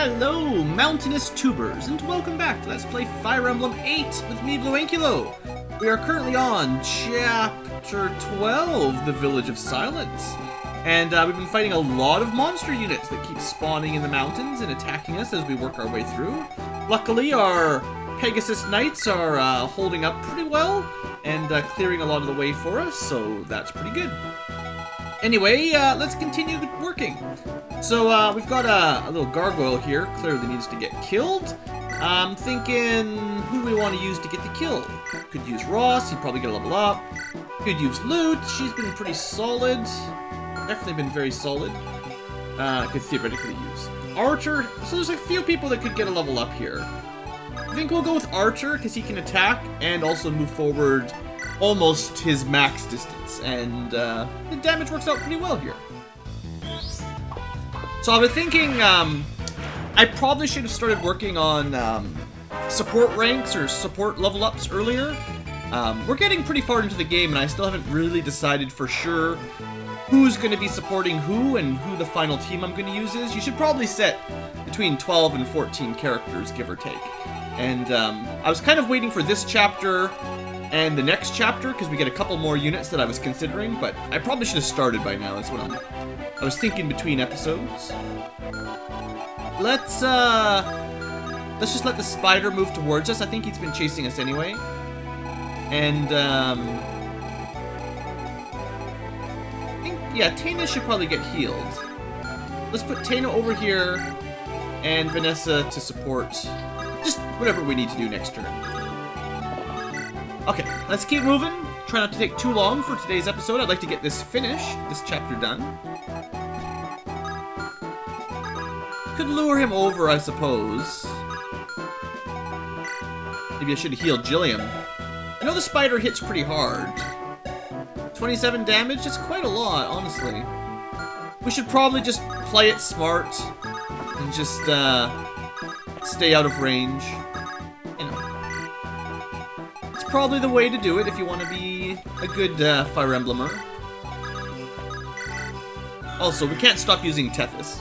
Hello, mountainous tubers, and welcome back to Let's Play Fire Emblem 8 with me, BlueAnkylo. We are currently on Chapter 12, the Village of Silence. And we've been fighting a lot of monster units that keep spawning in the mountains and attacking us as we work our way through. Luckily, our Pegasus Knights are holding up pretty well and clearing a lot of the way for us, so that's pretty good. Anyway, let's continue working. So, we've got a little gargoyle here, clearly needs to get killed. I'm thinking who we want to use to get the kill. Could use Ross, he'd probably get a level up. Could use Lute, she's been pretty solid. Definitely been very solid. Could theoretically use Archer, so there's a few people that could get a level up here. I think we'll go with Archer, because he can attack and also move forward almost his max distance, and the damage works out pretty well here. So I've been thinking, I probably should have started working on support ranks or support level ups earlier. We're getting pretty far into the game, and I still haven't really decided for sure who's going to be supporting who and who the final team I'm going to use is. You should probably set between 12 and 14 characters, give or take. And I was kind of waiting for this chapter and the next chapter, because we get a couple more units that I was considering, but I probably should have started by now, is what I was thinking between episodes. Let's just let the spider move towards us. I think he's been chasing us anyway. And, I think, yeah, Tana should probably get healed. Let's put Tana over here, and Vanessa to support just whatever we need to do next turn. Okay, let's keep moving. Try not to take too long for today's episode. I'd like to get this finished, this chapter done. Could lure him over, I suppose. Maybe I should have healed Gilliam. I know the spider hits pretty hard. 27 damage? That's quite a lot, honestly. We should probably just play it smart and just stay out of range. You know. It's probably the way to do it if you want to be a good Fire Emblemer. Also, we can't stop using Tethys.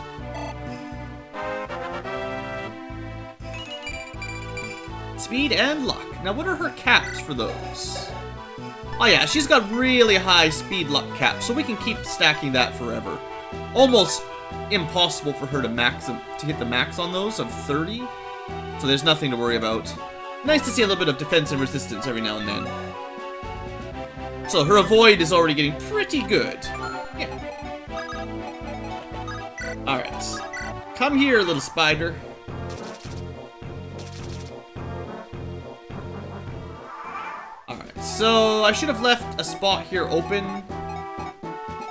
Speed and luck. Now, what are her caps for those? Oh yeah, she's got really high speed luck caps, so we can keep stacking that forever. Almost impossible for her to hit the max on those of 30. So there's nothing to worry about. Nice to see a little bit of defense and resistance every now and then. So her avoid is already getting pretty good. Yeah. Alright. Come here, little spider. So, I should have left a spot here open.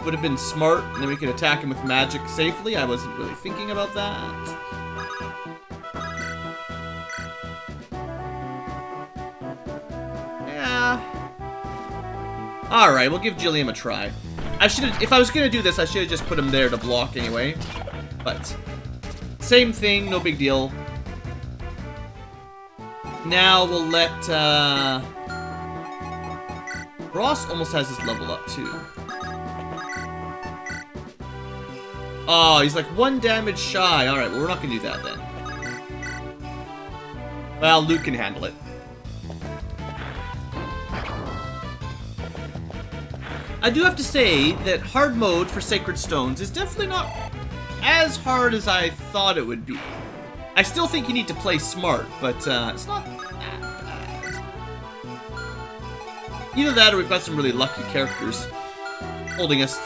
Would have been smart, and then we could attack him with magic safely. I wasn't really thinking about that. Yeah. Alright, we'll give Gilliam a try. I should have, if I was gonna do this, I should have just put him there to block anyway. But, same thing, no big deal. Now we'll let, Ross almost has his level up, too. Oh, he's like 1 damage shy. Alright, well, we're not gonna do that, then. Well, Luke can handle it. I do have to say that hard mode for Sacred Stones is definitely not as hard as I thought it would be. I still think you need to play smart, but it's not that bad. Either that or we've got some really lucky characters holding us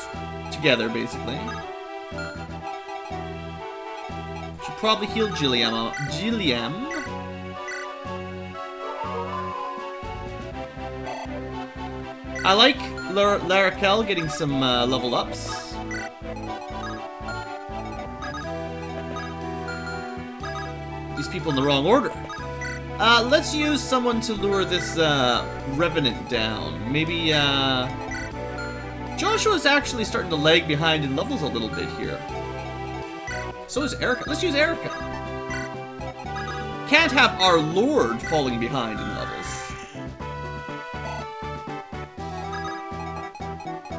together, basically. Should probably heal Gilliam. I like Larakel getting some level ups. These people in the wrong order. Let's use someone to lure this, Revenant down. Maybe, Joshua's actually starting to lag behind in levels a little bit here. So is Erica. Let's use Erica. Can't have our Lord falling behind in levels.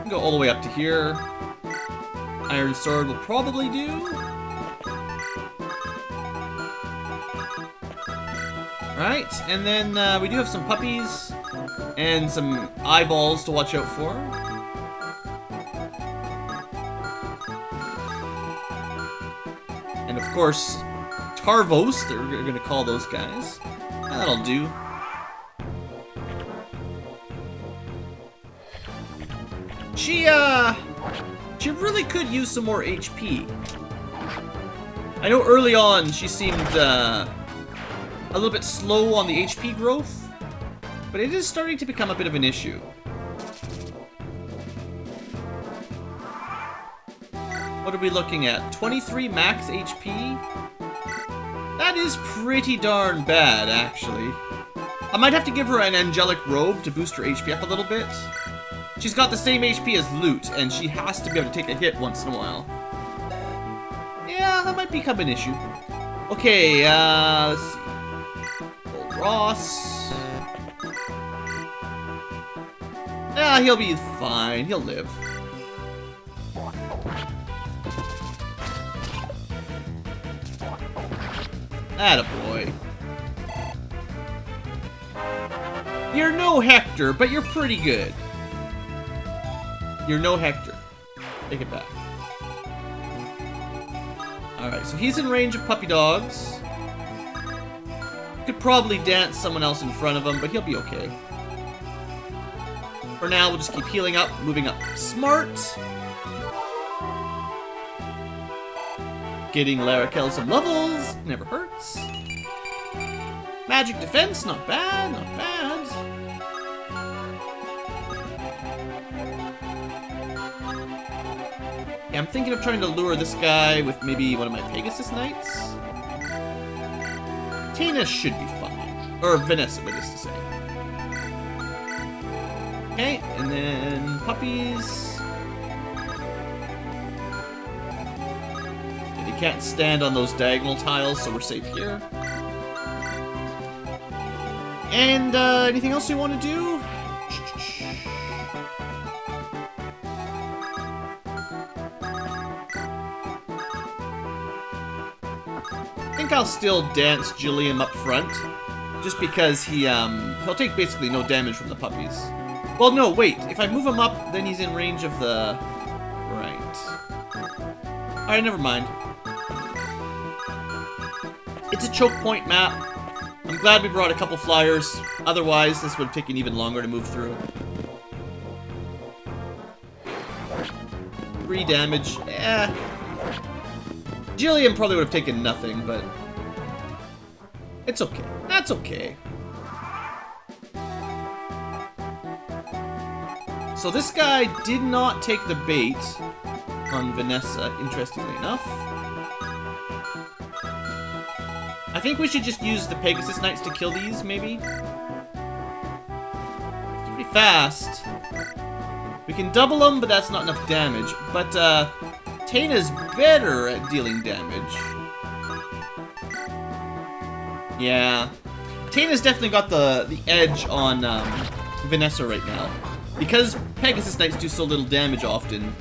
Go all the way up to here. Iron Sword will probably do. Right, and then we do have some puppies and some eyeballs to watch out for. And of course, Tarvos, they're going to call those guys. That'll do. She really could use some more HP. I know early on she seemed a little bit slow on the HP growth, but it is starting to become a bit of an issue. What are we looking at? 23 max HP? That is pretty darn bad, actually. I might have to give her an angelic robe to boost her HP up a little bit. She's got the same HP as Loot, and she has to be able to take a hit once in a while. Yeah, that might become an issue. Okay, let's see. Old Ross. Yeah, he'll be fine. He'll live. Attaboy. You're no Hector, but you're pretty good. You're no Hector. Take it back. Alright, so he's in range of puppy dogs. Could probably dance someone else in front of him, but he'll be okay. For now, we'll just keep healing up, moving up smart. Getting Larakel some levels, never hurts. Magic defense, not bad, not bad. Yeah, I'm thinking of trying to lure this guy with maybe one of my Pegasus Knights. Tina should be fine. Or Vanessa, that is to say. Okay, and then puppies. And he can't stand on those diagonal tiles, so we're safe here. And anything else you want to do? I think I'll still dance Jillian up front, just because he'll take basically no damage from the puppies. Well, no, wait. If I move him up, then he's in range of the... Right. Alright, never mind. It's a choke point map. I'm glad we brought a couple flyers. Otherwise, this would have taken even longer to move through. 3 damage. Eh. Jillian probably would have taken nothing, but... It's okay. That's okay. So this guy did not take the bait on Vanessa, interestingly enough. I think we should just use the Pegasus Knights to kill these, maybe? It's pretty fast. We can double them, but that's not enough damage. But, Tana's better at dealing damage. Yeah. Tana's definitely got the edge on Vanessa right now. Because Pegasus Knights do so little damage often,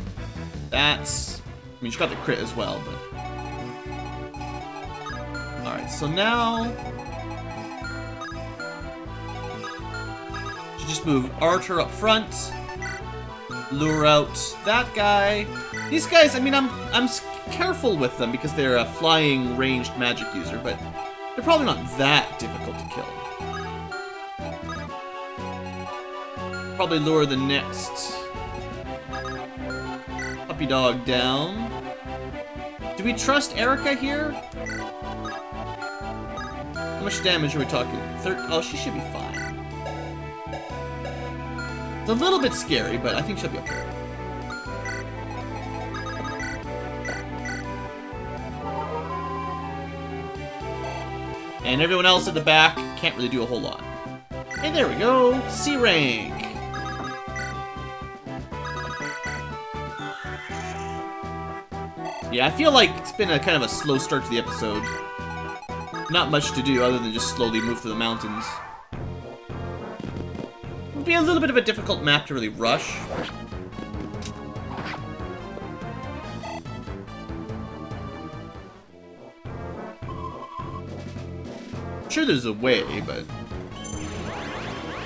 that's... I mean, she got the crit as well, but... Alright, so now... Should just move Archer up front. Lure out that guy. These guys, I mean, I'm careful with them because they're a flying ranged magic user, but they're probably not that difficult to kill. Probably lure the next puppy dog down. Do we trust Erica here? How much damage are we talking? Oh, she should be fine. It's a little bit scary, but I think she'll be okay. And everyone else at the back can't really do a whole lot. Hey, there we go. C rank. Yeah, I feel like it's been a kind of a slow start to the episode. Not much to do other than just slowly move through the mountains. It'll be a little bit of a difficult map to really rush. I'm sure there's a way, but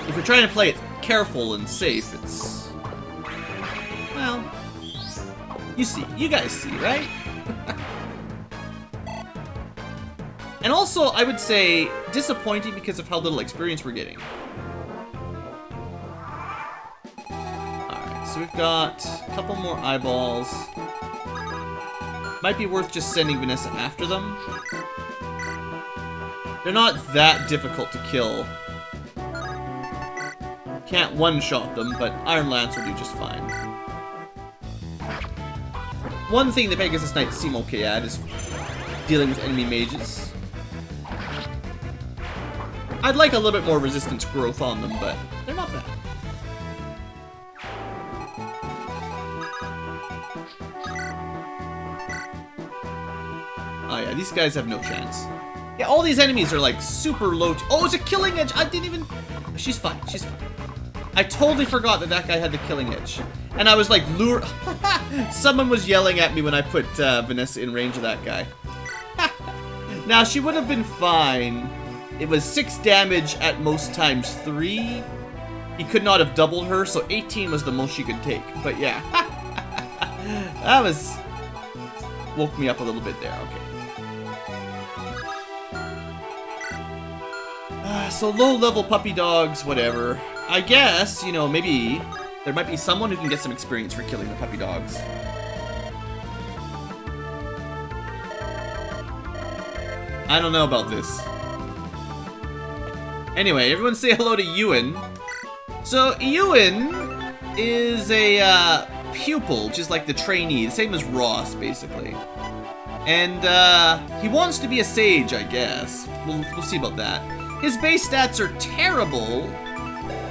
if you're trying to play it careful and safe, it's... well, you see. You guys see, right? And also, I would say, disappointing because of how little experience we're getting. Alright, so we've got a couple more eyeballs. Might be worth just sending Vanessa after them. They're not that difficult to kill. Can't one-shot them, but Iron Lance will do just fine. One thing the Pegasus Knights seem okay at is dealing with enemy mages. I'd like a little bit more resistance growth on them, but they're not bad. Oh yeah, these guys have no chance. Yeah, all these enemies are like super low. Oh, it's a killing edge! I didn't even... She's fine, she's fine. I totally forgot that that guy had the killing edge. And I was like, lure... Someone was yelling at me when I put Vanessa in range of that guy. Now, she would have been fine. It was 6 damage at most times 3. He could not have doubled her, so 18 was the most she could take. But yeah. That was... woke me up a little bit there, okay. So low-level puppy dogs, whatever. I guess, you know, maybe there might be someone who can get some experience for killing the puppy dogs. I don't know about this. Anyway, everyone say hello to Ewan. So, Ewan is a pupil, just like the trainee, the same as Ross, basically. And he wants to be a sage, I guess. We'll see about that. His base stats are terrible,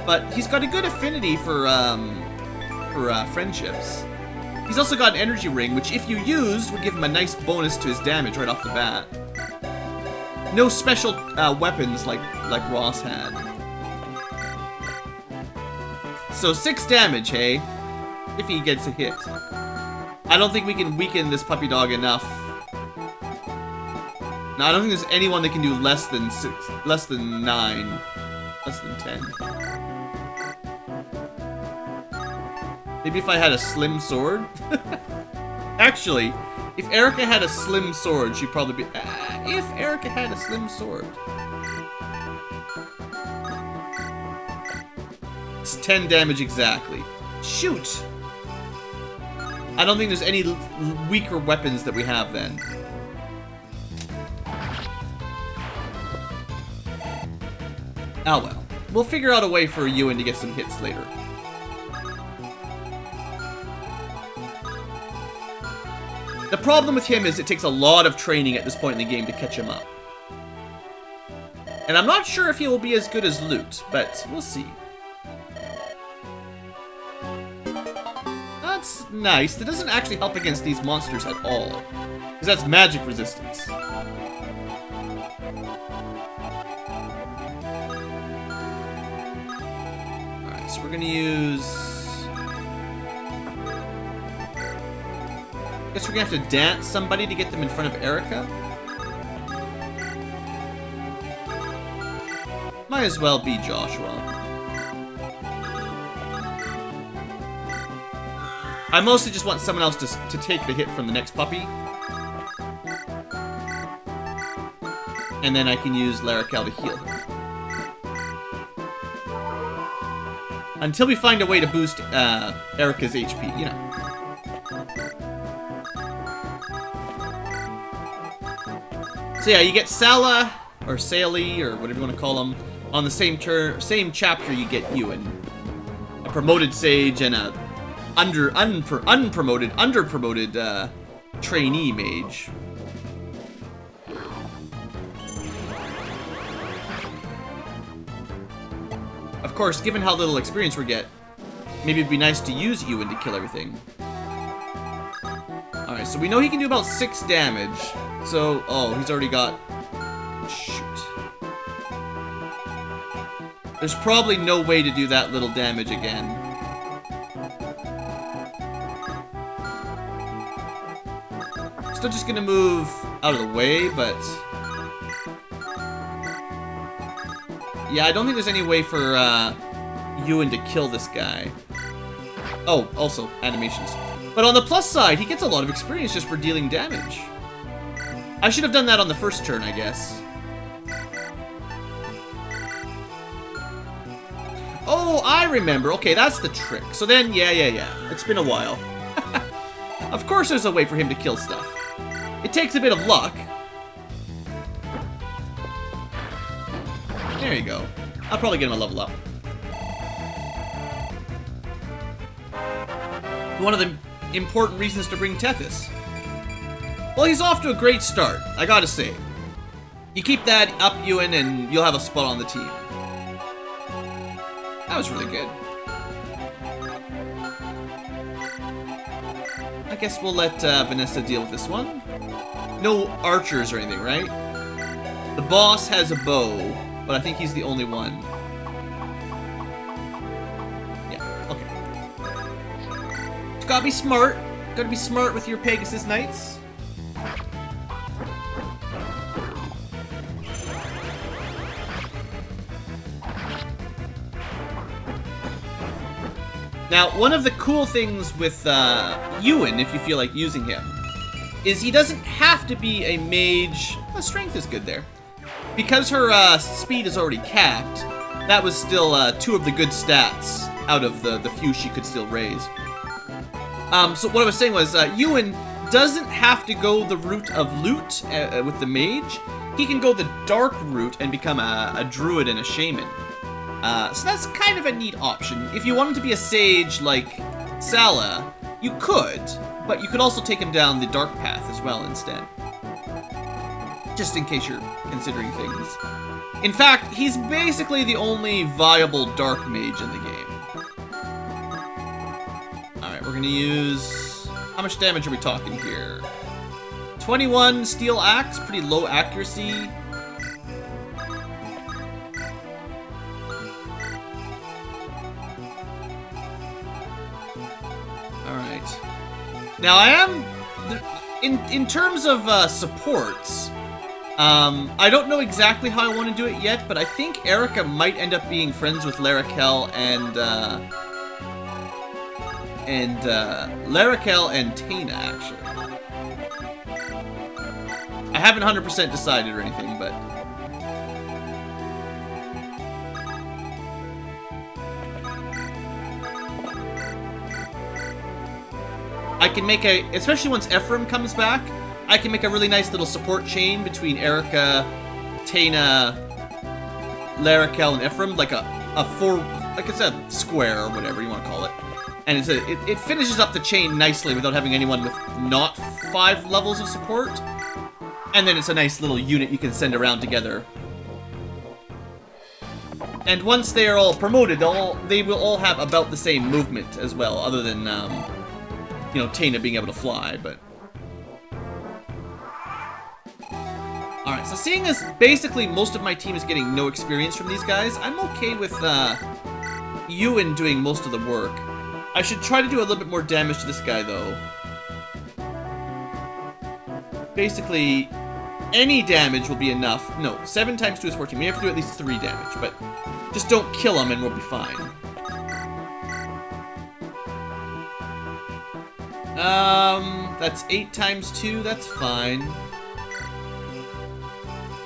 but he's got a good affinity for friendships. He's also got an energy ring, which if you used, would give him a nice bonus to his damage right off the bat. No special weapons like Ross had. So 6 damage, hey? If he gets a hit. I don't think we can weaken this puppy dog enough. No, I don't think there's anyone that can do less than 6, less than 9, less than 10. Maybe if I had a slim sword? Actually, if Erica had a slim sword, she'd probably be... if Erica had a slim sword. It's 10 damage exactly. Shoot! I don't think there's any weaker weapons that we have then. Oh well. We'll figure out a way for Ewan to get some hits later. The problem with him is it takes a lot of training at this point in the game to catch him up. And I'm not sure if he will be as good as Lute, but we'll see. That's nice. That doesn't actually help against these monsters at all. Because that's magic resistance. Alright, so we're gonna use... Guess we're gonna have to dance somebody to get them in front of Erica. Might as well be Joshua. I mostly just want someone else to take the hit from the next puppy. And then I can use Larakel to heal her. Until we find a way to boost Erica's HP, you know. So yeah, you get Sala, or Sally, or whatever you want to call them, on the same chapter you get Ewan. A promoted sage and a underpromoted trainee mage. Of course, given how little experience we get, maybe it'd be nice to use Ewan to kill everything. Alright, so we know he can do about 6 damage. So, oh, he's already got... Shoot. There's probably no way to do that little damage again. Still just gonna move out of the way, but... Yeah, I don't think there's any way for Ewan to kill this guy. Oh, also, animations. But on the plus side, he gets a lot of experience just for dealing damage. I should have done that on the first turn, I guess. Oh, I remember. Okay, that's the trick. So then, yeah. It's been a while. Of course there's a way for him to kill stuff. It takes a bit of luck. There you go. I'll probably get him a level up. One of the important reasons to bring Tethys. Well, he's off to a great start, I gotta say. You keep that up, Ewan, and you'll have a spot on the team. That was really good. I guess we'll let Vanessa deal with this one. No archers or anything, right? The boss has a bow, but I think he's the only one. Yeah, okay. You gotta be smart. Gotta be smart with your Pegasus Knights. Now, one of the cool things with Ewan, if you feel like using him, is he doesn't have to be a mage. Strength is good there. Because her speed is already capped, that was still 2 of the good stats out of the few she could still raise. So what I was saying was, Ewan doesn't have to go the route of loot with the mage. He can go the dark route and become a druid and a shaman. So that's kind of a neat option. If you wanted to be a sage like Sala, you could, but you could also take him down the dark path as well instead. Just in case you're considering things. In fact, he's basically the only viable dark mage in the game. Alright, we're gonna use... How much damage are we talking here? 21 steel axe, pretty low accuracy. Alright. Now I am... In terms of supports, I don't know exactly how I want to do it yet, but I think Erica might end up being friends with Larakel and Tana, actually. I haven't 100% decided or anything, but... I can make a, especially once Ephraim comes back, I can make a really nice little support chain between Erica, Tana, Larakel, and Ephraim, like a it's a square or whatever you want to call it. And it finishes up the chain nicely without having anyone with not 5 levels of support. And then it's a nice little unit you can send around together. And once they are all promoted, they will all have about the same movement as well, other than, you know, Tana being able to fly, but... Alright, so seeing as basically most of my team is getting no experience from these guys, I'm okay with Ewan doing most of the work. I should try to do a little bit more damage to this guy, though. Basically, any damage will be enough. No, 7 times 2 is 14. We have to do at least 3 damage, but just don't kill him and we'll be fine. That's 8 times 2, that's fine.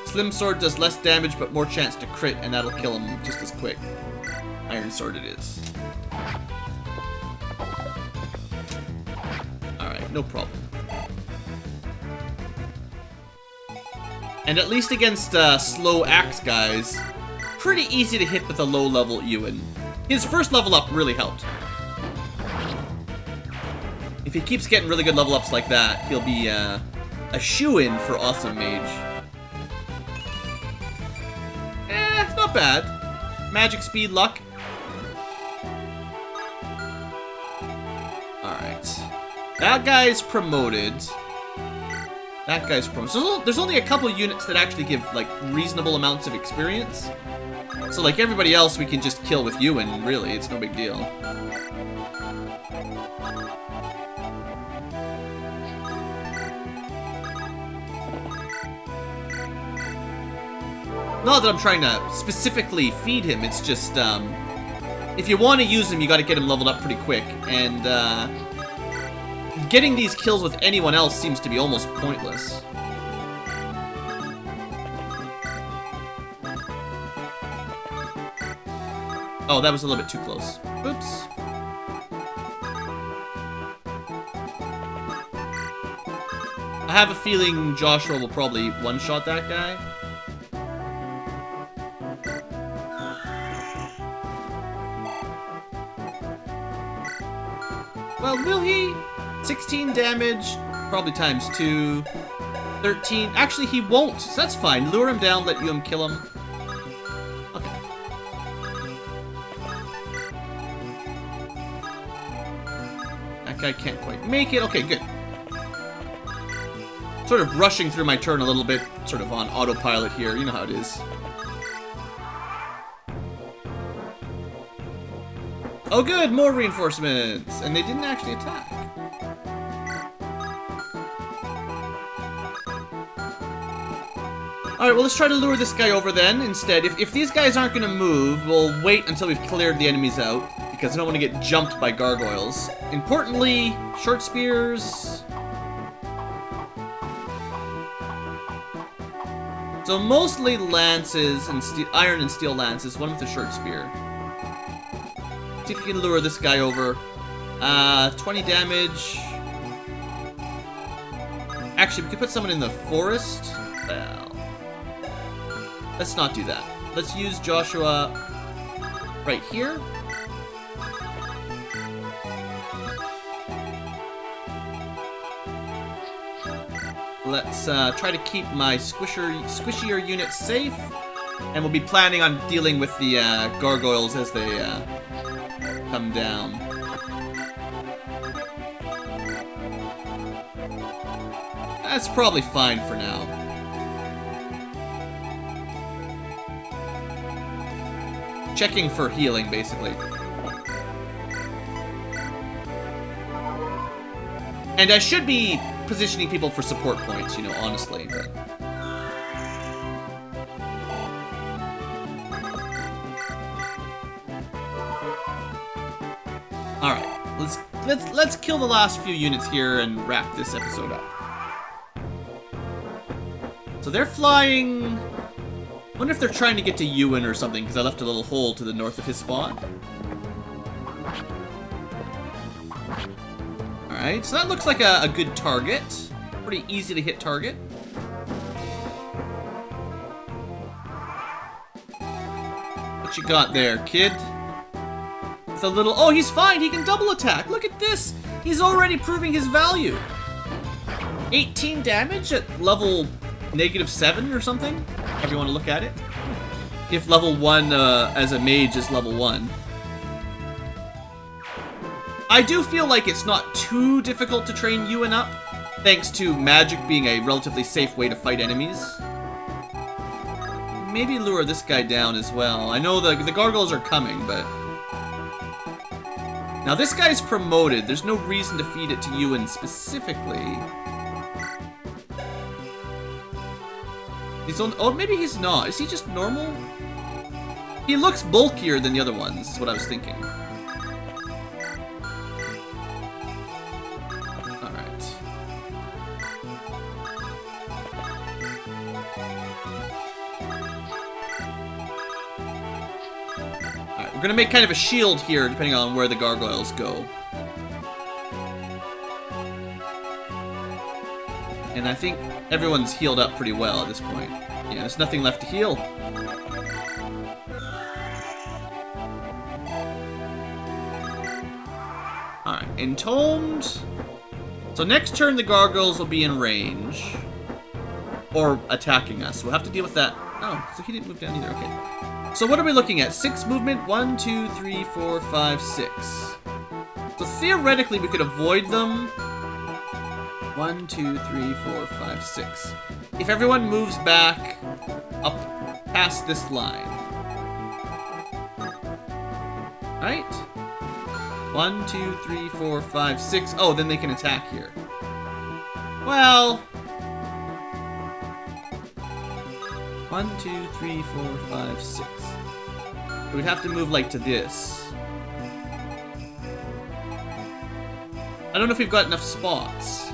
Slim Sword does less damage but more chance to crit, and that'll kill him just as quick. Iron Sword it is. Alright, no problem. And at least against slow axe guys, pretty easy to hit with a low level Ewan. His first level up really helped. If he keeps getting really good level ups like that, he'll be a shoo-in for Awesome Mage. It's not bad. Magic, speed, luck. Alright. That guy's promoted. That guy's promoted. So there's only a couple units that actually give, like, reasonable amounts of experience. So, like, everybody else we can just kill with Ewan, really. It's no big deal. Not that I'm trying to specifically feed him, it's just, if you want to use him, you gotta get him leveled up pretty quick, and, getting these kills with anyone else seems to be almost pointless. Oh, that was a little bit too close. Oops. I have a feeling Joshua will probably one-shot that guy. Well, will he? 16 damage, probably times 2. 13. Actually, he won't, so that's fine. Lure him down, let Ewan kill him. Okay. That guy can't quite make it. Okay, good. Sort of rushing through my turn a little bit, sort of on autopilot here. You know how it is. Oh good, more reinforcements! And they didn't actually attack. Alright, well let's try to lure this guy over then, instead. If these guys aren't gonna move, we'll wait until we've cleared the enemies out, because I don't want to get jumped by gargoyles. Importantly, short spears... So mostly lances and iron and steel lances, one with a short spear. See if we can lure this guy over. 20 damage. Actually, we could put someone in the forest. Well, let's not do that. Let's use Joshua right here. Let's try to keep my squishier units safe. And we'll be planning on dealing with the gargoyles as they come down. That's probably fine for now. Checking for healing, basically. And I should be positioning people for support points, you know, honestly, but... Alright, let's kill the last few units here and wrap this episode up. So they're flying... I wonder if they're trying to get to Ewan or something, because I left a little hole to the north of his spot. Alright, so that looks like a good target. Pretty easy to hit target. What you got there, kid? With a little... Oh, he's fine! He can double attack! Look at this! He's already proving his value! 18 damage at level -7 or something? However you want to look at it. If level 1 as a mage is level 1. I do feel like it's not too difficult to train Ewan up, thanks to magic being a relatively safe way to fight enemies. Maybe lure this guy down as well. I know the gargoyles are coming, but... Now this guy's promoted. There's no reason to feed it to Ewan specifically. He's on... Oh, maybe he's not. Is he just normal? He looks bulkier than the other ones, is what I was thinking. We're gonna make kind of a shield here, depending on where the gargoyles go. And I think everyone's healed up pretty well at this point. Yeah, there's nothing left to heal. Alright, entombed. So next turn the gargoyles will be in range. Or attacking us. We'll have to deal with that. Oh, so he didn't move down either, okay. So what are we looking at? 6 movement? 1, 2, 3, 4, 5, 6. So theoretically we could avoid them. 1, 2, 3, 4, 5, 6. If everyone moves back up past this line. Right? 1, 2, 3, 4, 5, 6. Oh, then they can attack here. Well... 1, 2, 3, 4, 5, 6. We'd have to move like to this. I don't know if we've got enough spots.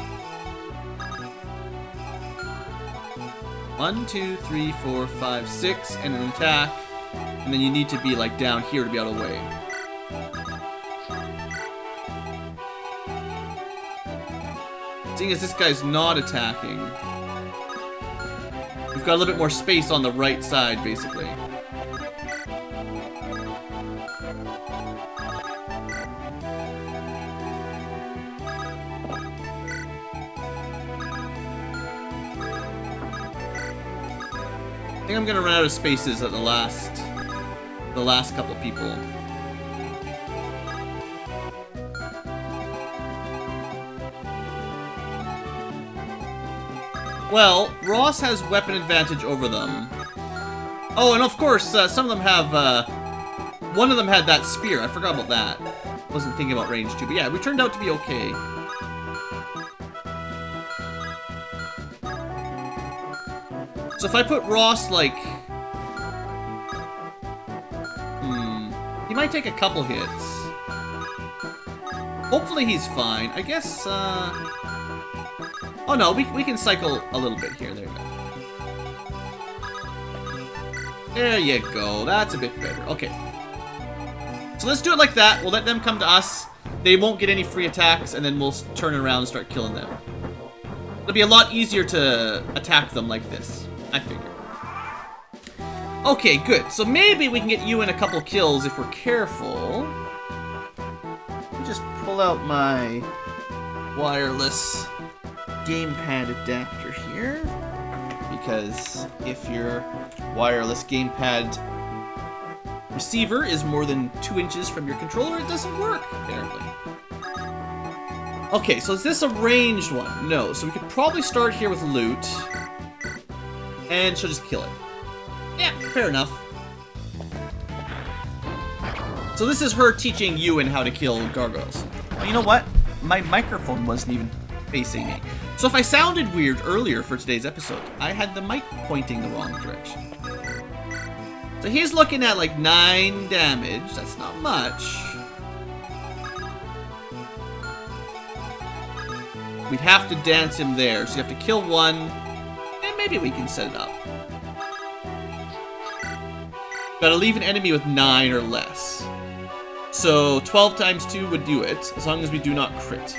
1, 2, 3, 4, 5, 6, and an attack. And then you need to be like down here to be out of the way. Seeing as this guy's not attacking, we've got a little bit more space on the right side, basically. I think I'm gonna run out of spaces at the last couple of people. Well, Ross has weapon advantage over them. Oh, and of course, some of them have, one of them had that spear. I forgot about that. Wasn't thinking about range 2, but yeah, we turned out to be okay. So if I put Ross, like... he might take a couple hits. Hopefully he's fine. I guess, oh no, we can cycle a little bit here. There you go. There you go. That's a bit better. Okay. So let's do it like that. We'll let them come to us. They won't get any free attacks, and then we'll turn around and start killing them. It'll be a lot easier to attack them like this, I figure. Okay, good. So maybe we can get Ewan a couple kills if we're careful. Let me just pull out my wireless gamepad adapter here, because if your wireless gamepad receiver is more than 2 inches from your controller, it doesn't work, apparently. Okay, so is this a ranged one? No, so we could probably start here with loot, and she'll just kill it. Yeah, fair enough. So this is her teaching Ewan how to kill gargoyles. Well, you know what? My microphone wasn't even facing me. So if I sounded weird earlier for today's episode, I had the mic pointing the wrong direction. So he's looking at like 9 damage. That's not much. We'd have to dance him there. So you have to kill one, and maybe we can set it up. Gotta leave an enemy with 9 or less. So 12 times 2 would do it, as long as we do not crit.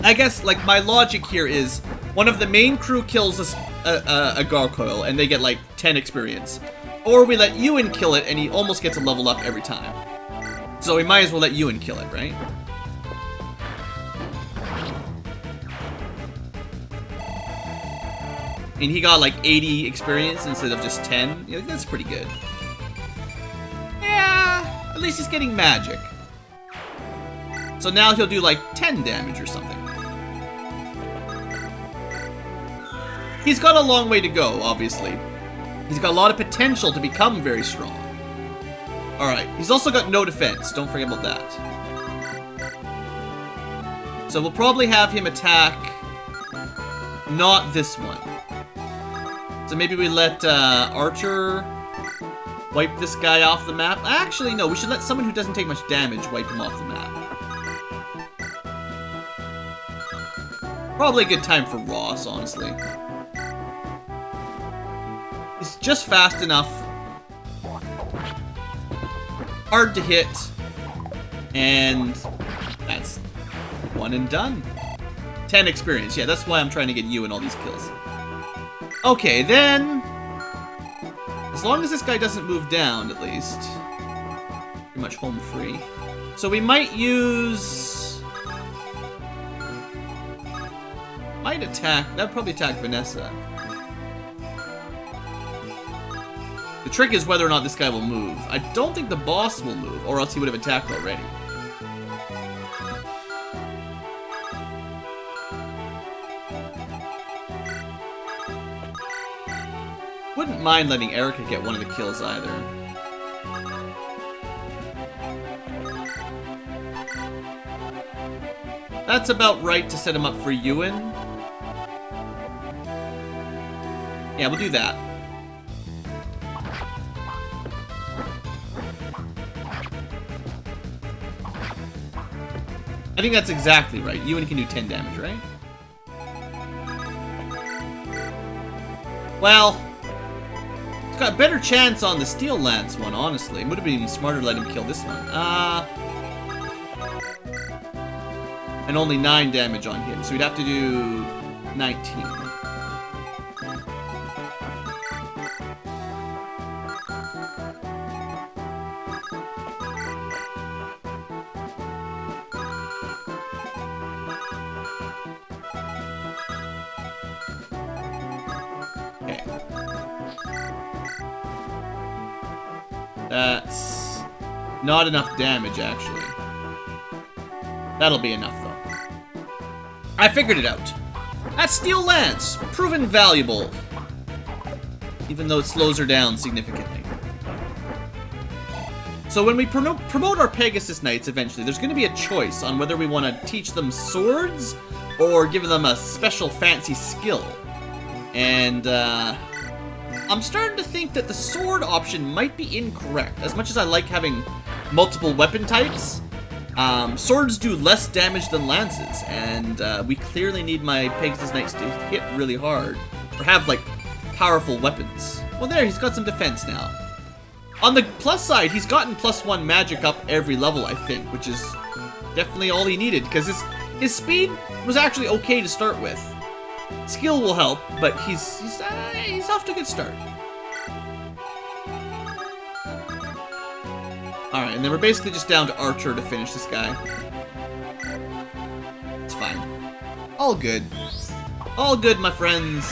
I guess, like, my logic here is one of the main crew kills a gargoyle, and they get, like, 10 experience. Or we let Ewan kill it, and he almost gets a level up every time. So we might as well let Ewan kill it, right? And he got, like, 80 experience instead of just 10. You know, that's pretty good. Yeah, at least he's getting magic. So now he'll do, like, 10 damage or something. He's got a long way to go, obviously. He's got a lot of potential to become very strong. Alright, he's also got no defense. Don't forget about that. So we'll probably have him attack not this one. So maybe we let Archer wipe this guy off the map. Actually, no, we should let someone who doesn't take much damage wipe him off the map. Probably a good time for Ross, honestly. He's just fast enough. Hard to hit. And that's one and done. 10 experience. Yeah, that's why I'm trying to get you in all these kills. Okay, then... as long as this guy doesn't move down, at least. Pretty much home free. So we might use... might attack... that would probably attack Vanessa. The trick is whether or not this guy will move. I don't think the boss will move, or else he would have attacked already. Wouldn't mind letting Erica get one of the kills either. That's about right to set him up for Ewan. Yeah, we'll do that. I think that's exactly right. Ewan can do 10 damage, right? Well, it's got a better chance on the Steel Lance one, honestly. It would have been smarter to let him kill this one. And only 9 damage on him, so we'd have to do 19. Okay. That's not enough damage, actually. That'll be enough, though. I figured it out. That Steel Lance, proven valuable. Even though it slows her down significantly. So when we promote our Pegasus Knights eventually, there's going to be a choice on whether we want to teach them swords or give them a special fancy skill. And I'm starting to think that the sword option might be incorrect. As much as I like having multiple weapon types, swords do less damage than lances, and we clearly need my Pegasus Knights to hit really hard, or have, like, powerful weapons. Well, there, he's got some defense now. On the plus side, he's gotten +1 magic up every level, I think, which is definitely all he needed, because his speed was actually okay to start with. Skill will help, but he's off to a good start. Alright, and then we're basically just down to Archer to finish this guy. It's fine. All good. All good, my friends.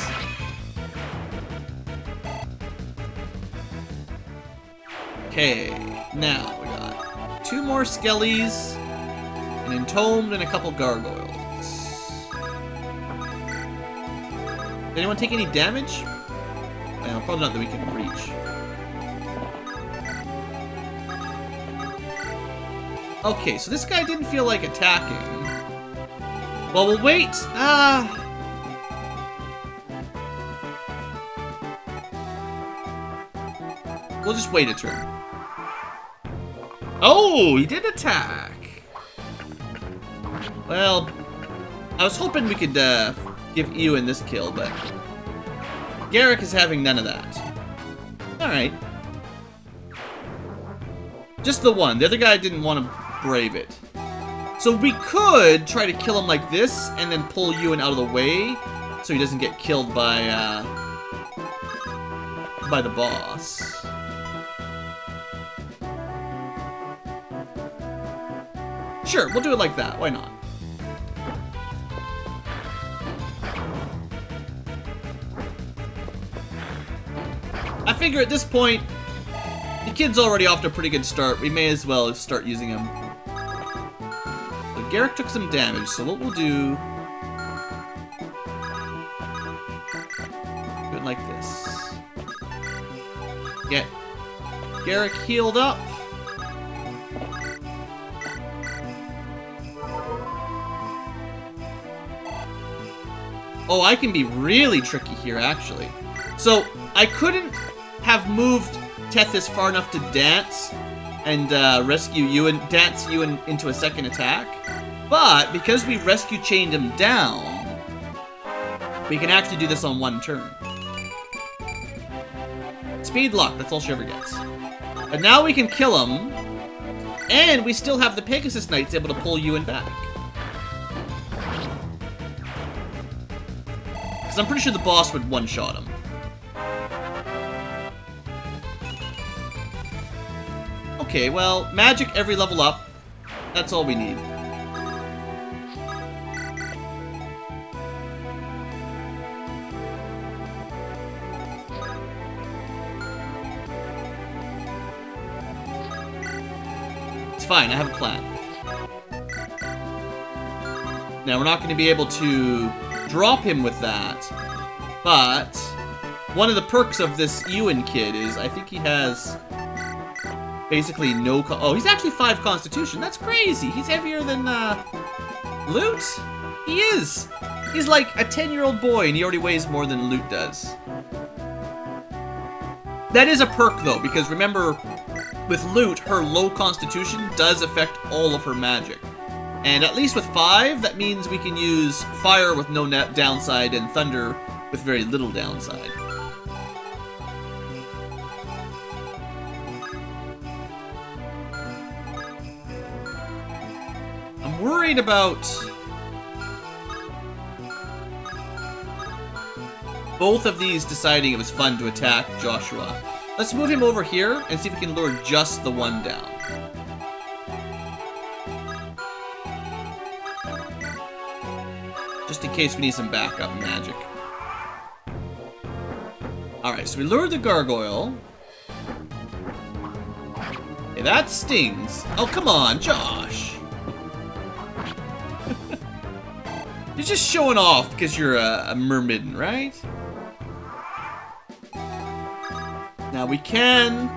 Okay, now we got 2 more Skellies, an Entombed, and a couple Gargoyles. Did anyone take any damage? Well, probably not that we can reach. Okay, so this guy didn't feel like attacking. Well, we'll wait. We'll just wait a turn. Oh, he did attack. Well, I was hoping we could give Ewan this kill, but Garrick is having none of that. Alright. Just the one. The other guy didn't want to brave it. So we could try to kill him like this, and then pull Ewan out of the way, so he doesn't get killed by the boss. Sure, we'll do it like that. Why not? I figure at this point, the kid's already off to a pretty good start. We may as well start using him. So Garrick took some damage, so what we'll do it like this. Get Garrick healed up. Oh, I can be really tricky here, actually. So, I couldn't have moved Tethys far enough to dance and rescue Ewan, dance Ewan into a second attack. But, because we rescue chained him down, we can actually do this on one turn. Speed luck, that's all she ever gets. And now we can kill him, and we still have the Pegasus Knights able to pull Ewan back. Because I'm pretty sure the boss would one-shot him. Okay, well, magic every level up. That's all we need. It's fine, I have a plan. Now, we're not going to be able to drop him with that, but one of the perks of this Ewan kid is I think he has basically no oh, he's actually 5 Constitution. That's crazy. He's heavier than Loot? He is! He's like a 10-year-old boy and he already weighs more than Loot does. That is a perk though, because remember, with Loot, her low constitution does affect all of her magic. And at least with 5, that means we can use fire with no downside and thunder with very little downside. I'm worried about both of these deciding it was fun to attack Joshua. Let's move him over here and see if we can lure just the one down. Just in case we need some backup magic. Alright, so we lured the gargoyle. Okay, that stings. Oh, come on, Josh. You're just showing off because you're a mermaiden, right? Now we can...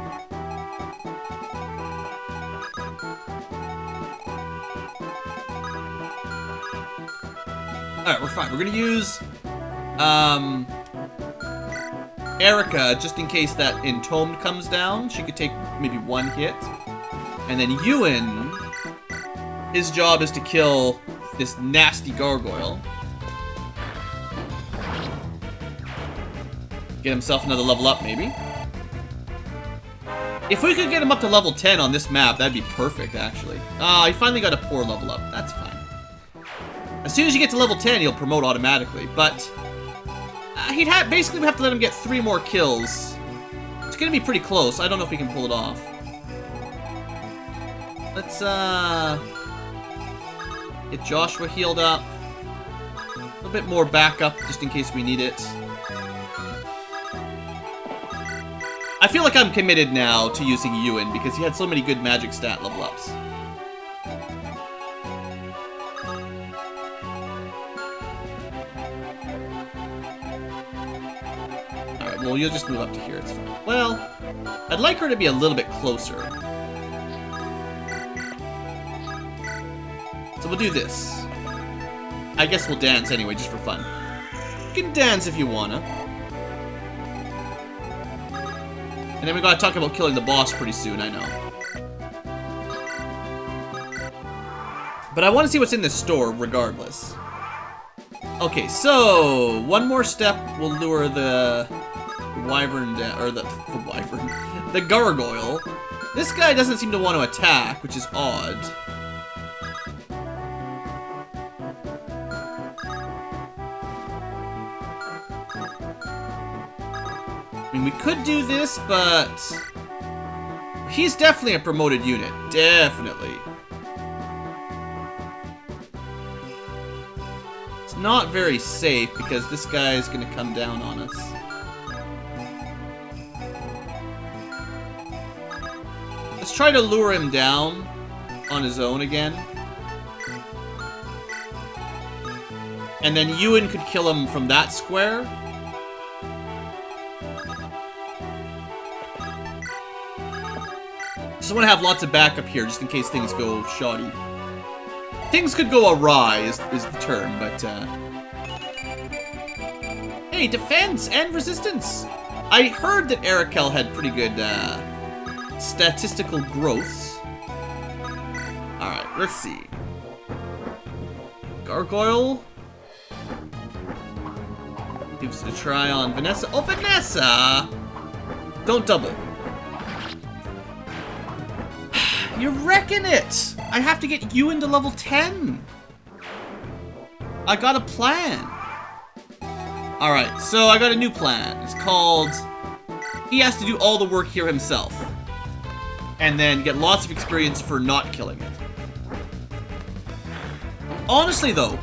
Alright, we're fine. We're gonna use... Erica, just in case that Entombed comes down. She could take maybe one hit. And then Ewan... His job is to kill this nasty gargoyle. Get himself another level up, maybe. If we could get him up to level 10 on this map, that'd be perfect, actually. Ah, he finally got a poor level up. That's fine. As soon as you get to level 10, he'll promote automatically, but... basically, we have to let him get 3 more kills. It's gonna be pretty close. I don't know if we can pull it off. Let's, get Joshua healed up. A little bit more backup, just in case we need it. I feel like I'm committed now to using Ewan, because he had so many good magic stat level ups. Alright, well, you'll just move up to here, it's fine. Well, I'd like her to be a little bit closer. So we'll do this. I guess we'll dance anyway, just for fun. You can dance if you wanna. And then we gotta talk about killing the boss pretty soon, I know. But I want to see what's in this store, regardless. Okay, so... one more step will lure the... wyvern down, or the wyvern. The gargoyle. This guy doesn't seem to want to attack, which is odd. I mean, we could do this, but... he's definitely a promoted unit. Definitely. It's not very safe, because this guy is going to come down on us. Let's try to lure him down on his own again. And then Ewan could kill him from that square. Just want to have lots of backup here, just in case things go shoddy. Things could go awry, is the term, but, Hey, defense and resistance! I heard that Arakel had pretty good, statistical growths. Alright, let's see. Gargoyle. Gives it a try on Vanessa. Oh, Vanessa! Don't double. You're wrecking it! I have to get Ewan to level 10! I got a plan. Alright, so I got a new plan. It's called... he has to do all the work here himself. And then get lots of experience for not killing it. Honestly though,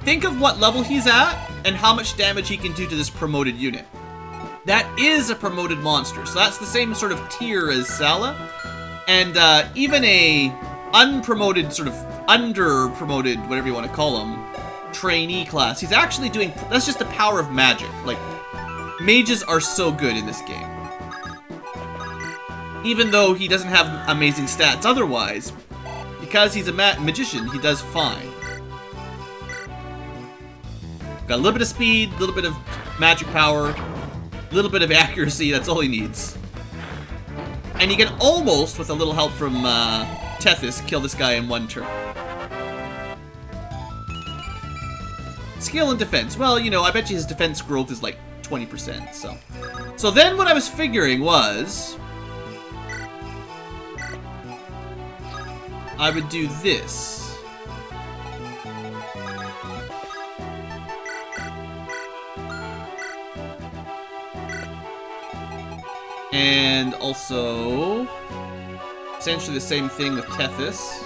think of what level he's at and how much damage he can do to this promoted unit. That is a promoted monster, so that's the same sort of tier as Sala. And even a unpromoted, sort of under-promoted, whatever you want to call him, trainee class, he's actually doing... that's just the power of magic. Like, mages are so good in this game. Even though he doesn't have amazing stats otherwise, because he's a magician, he does fine. Got a little bit of speed, a little bit of magic power, a little bit of accuracy. That's all he needs. And he can almost, with a little help from Tethys, kill this guy in one turn. Skill and defense. Well, you know, I bet you his defense growth is like 20%, so. So then what I was figuring was, I would do this. And also, essentially the same thing with Tethys.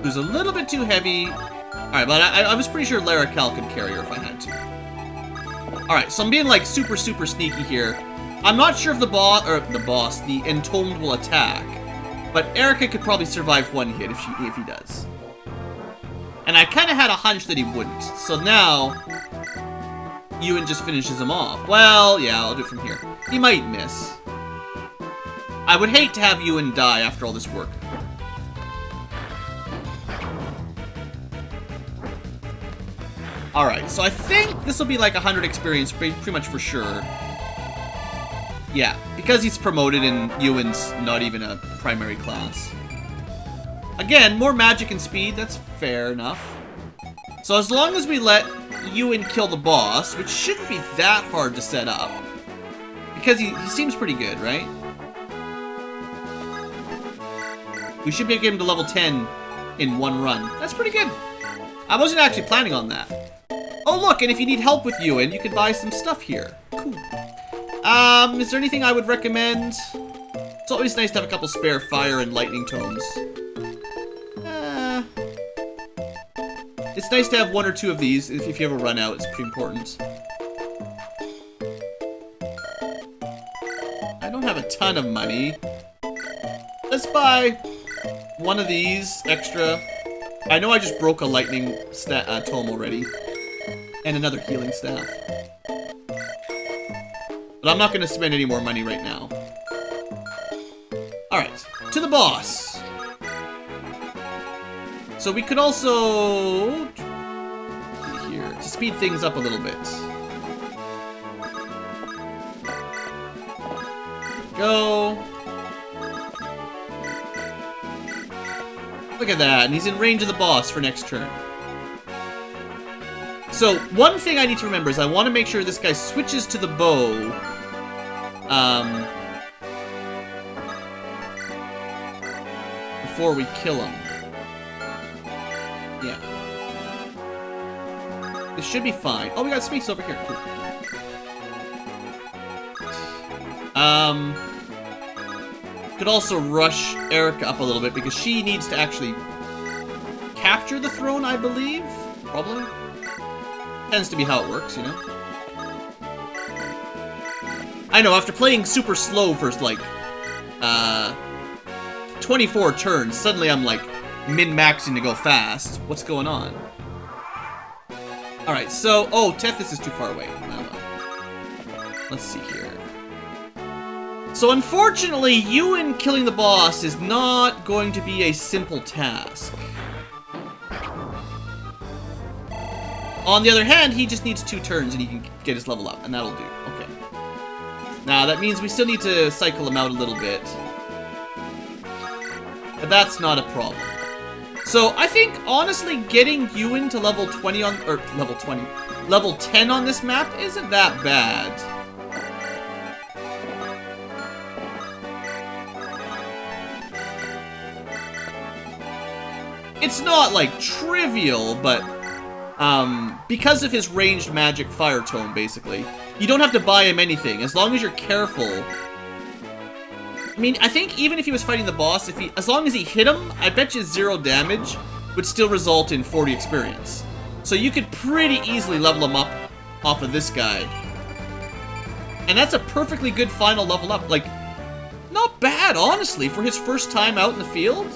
Who's a little bit too heavy. Alright, but I was pretty sure Larracal could carry her if I had to. Alright, so I'm being like super sneaky here. I'm not sure if the Entombed will attack. But Erica could probably survive one hit if he does. And I kind of had a hunch that he wouldn't. So now, Ewan just finishes him off. Well, yeah, I'll do it from here. He might miss. I would hate to have Ewan die after all this work. Alright, so I think this will be like 100 experience, pretty much for sure. Yeah, because he's promoted and Ewan's not even a primary class. Again, more magic and speed, that's fair enough. So as long as we let Ewan kill the boss, which shouldn't be that hard to set up. Because he seems pretty good, right? We should be able to get him to level 10 in one run. That's pretty good. I wasn't actually planning on that. Oh look, and if you need help with Ewan, you can buy some stuff here. Cool. Is there anything I would recommend? It's always nice to have a couple spare fire and lightning tomes. It's nice to have one or two of these if you ever run out. It's pretty important. I don't have a ton of money. Let's buy one of these extra. I know I just broke a lightning tome already. And another healing staff. But I'm not going to spend any more money right now. Alright, to the boss. So we could also... here, to speed things up a little bit. Go. Look at that, and he's in range of the boss for next turn. So, one thing I need to remember is I want to make sure this guy switches to the bow. Before we kill him. Yeah. This should be fine. Oh, we got space over here. Cool. Could also rush Erica up a little bit because she needs to actually capture the throne, I believe. Probably. Tends to be how it works, you know? I know, after playing super slow for, like, 24 turns, suddenly I'm, like, min-maxing to go fast. What's going on? Alright, so... oh, Tethys is too far away. Let's see here. So, unfortunately, Ewan killing the boss is not going to be a simple task. On the other hand, he just needs 2 turns and he can get his level up, and that'll do. Okay. Now, that means we still need to cycle him out a little bit. But that's not a problem. So, I think, honestly, getting Ewan to level 20 on... or, level 20. Level 10 on this map isn't that bad. It's not, like, trivial, but... because of his ranged magic fire tome, basically, you don't have to buy him anything. As long as you're careful... I mean, I think even if he was fighting the boss, as long as he hit him, I bet you 0 damage would still result in 40 experience. So you could pretty easily level him up off of this guy. And that's a perfectly good final level up. Like, not bad, honestly, for his first time out in the field.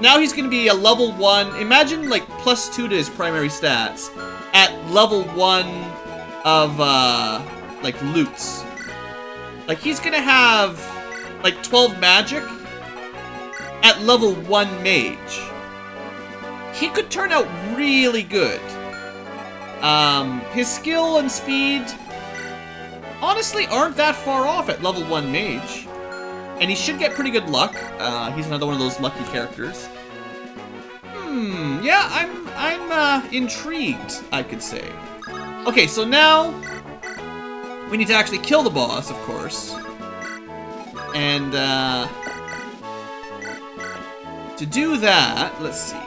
Now he's going to be a level 1. Imagine, like, +2 to his primary stats at level 1 of, like, loots. Like, he's going to have... like 12 magic at level 1 mage, he could turn out really good. His skill and speed honestly aren't that far off at level 1 mage. And he should get pretty good luck. He's another one of those lucky characters. Yeah, I'm intrigued, I could say. Okay, so now we need to actually kill the boss, of course. And to do that, let's see.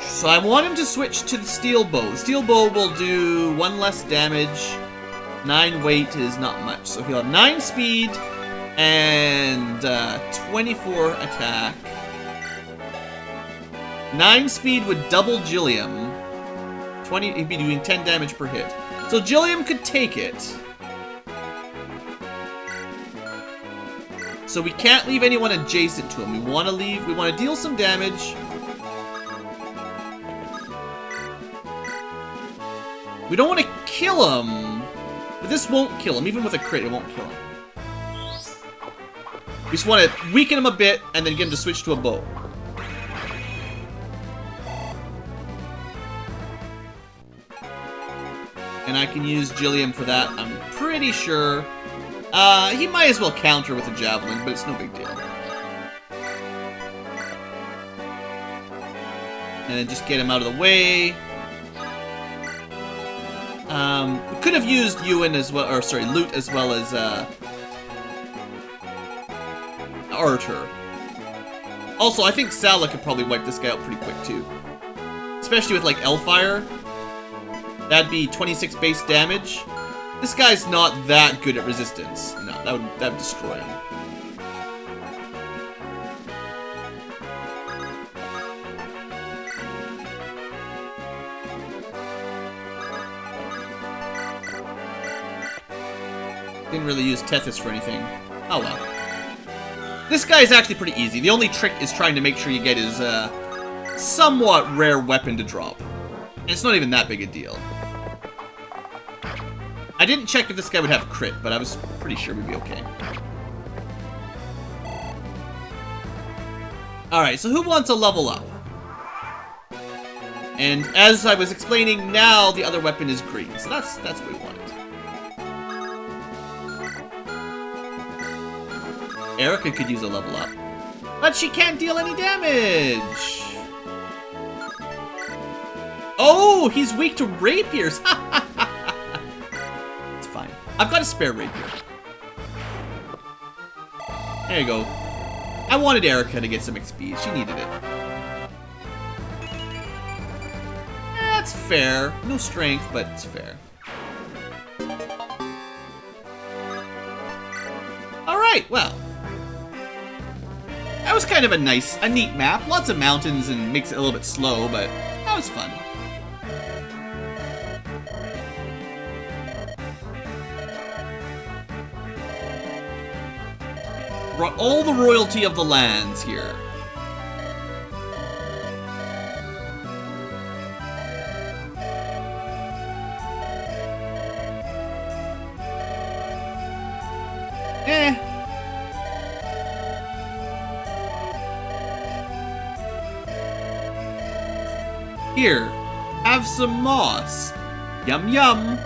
So I want him to switch to the steel bow. The steel bow will do 1 less damage. 9 weight is not much. So he'll have 9 speed and 24 attack. 9 speed with double Gilliam. He'd be doing 10 damage per hit. So Gilliam could take it. So we can't leave anyone adjacent to him. We want to deal some damage. We don't want to kill him, but this won't kill him. Even with a crit, it won't kill him. We just want to weaken him a bit and then get him to switch to a bow. And I can use Gilliam for that, I'm pretty sure. He might as well counter with a javelin, but it's no big deal. And then just get him out of the way. We could have used Ewan as well, or sorry, Lute as well as Arthur. Also, I think Sala could probably wipe this guy out pretty quick too. Especially with like Elfire. That'd be 26 base damage. This guy's not that good at resistance. No, that would destroy him. Didn't really use Tethys for anything. Oh well. This guy is actually pretty easy. The only trick is trying to make sure you get his somewhat rare weapon to drop. And it's not even that big a deal. I didn't check if this guy would have crit, but I was pretty sure we'd be okay. Alright, so who wants a level up? And as I was explaining, now the other weapon is green, so that's what we wanted. Erica could use a level up, but she can't deal any damage! Oh, he's weak to rapiers! It's fine. I've got a spare rapier. There you go. I wanted Erica to get some XP. She needed it. That's fair. No strength, but it's fair. Alright, well. That was kind of a neat map. Lots of mountains and makes it a little bit slow, but that was fun. Brought all the royalty of the lands here. Here, have some moss. Yum yum.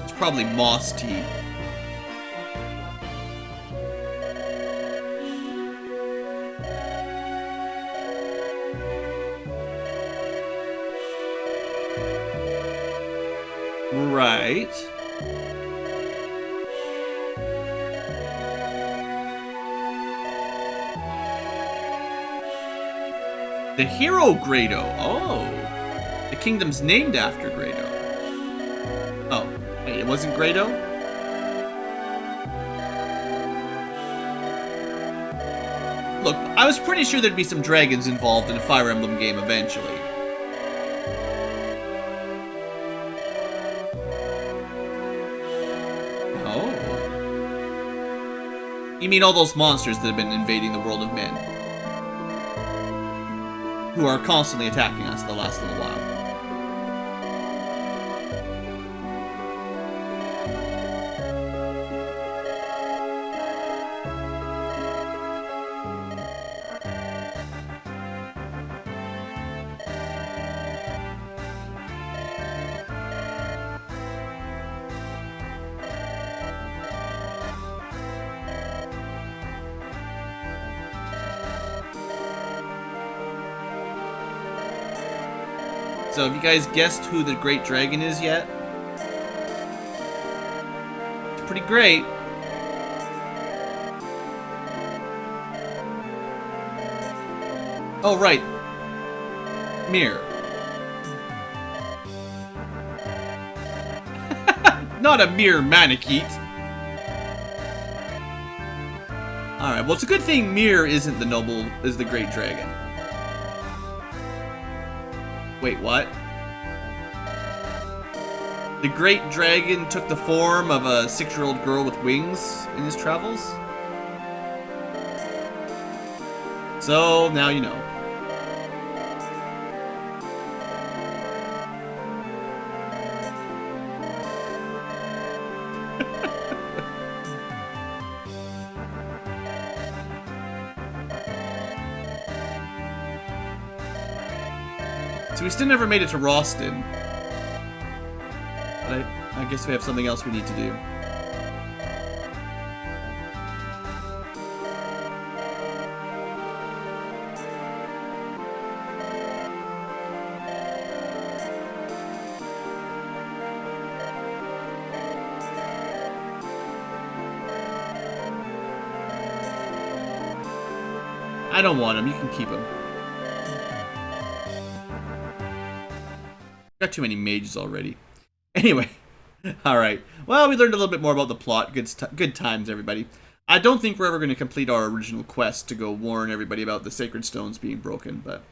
It's probably moss tea. Right. The hero Grado. Oh. The kingdom's named after Grado. Oh. Wait, it wasn't Grado? Look, I was pretty sure there'd be some dragons involved in a Fire Emblem game eventually. Oh. You mean all those monsters that have been invading the world of men? who are constantly attacking us the last little while. So have you guys guessed who the Great Dragon is yet? It's pretty great. Oh, right. Mir. Not a mere Manakete. Alright, well, it's a good thing Mir isn't the Great Dragon. Wait, what? The Great Dragon took the form of a 6-year-old girl with wings in his travels? So, now you know. So we still never made it to Ralston. But I guess we have something else we need to do. I don't want him. You can keep him. Got too many mages already. Anyway, alright. Well, we learned a little bit more about the plot. Good times, everybody. I don't think we're ever going to complete our original quest to go warn everybody about the sacred stones being broken, but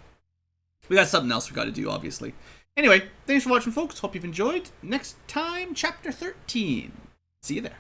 we got something else we got to do, obviously. Anyway, thanks for watching, folks. Hope you've enjoyed. Next time, Chapter 13. See you there.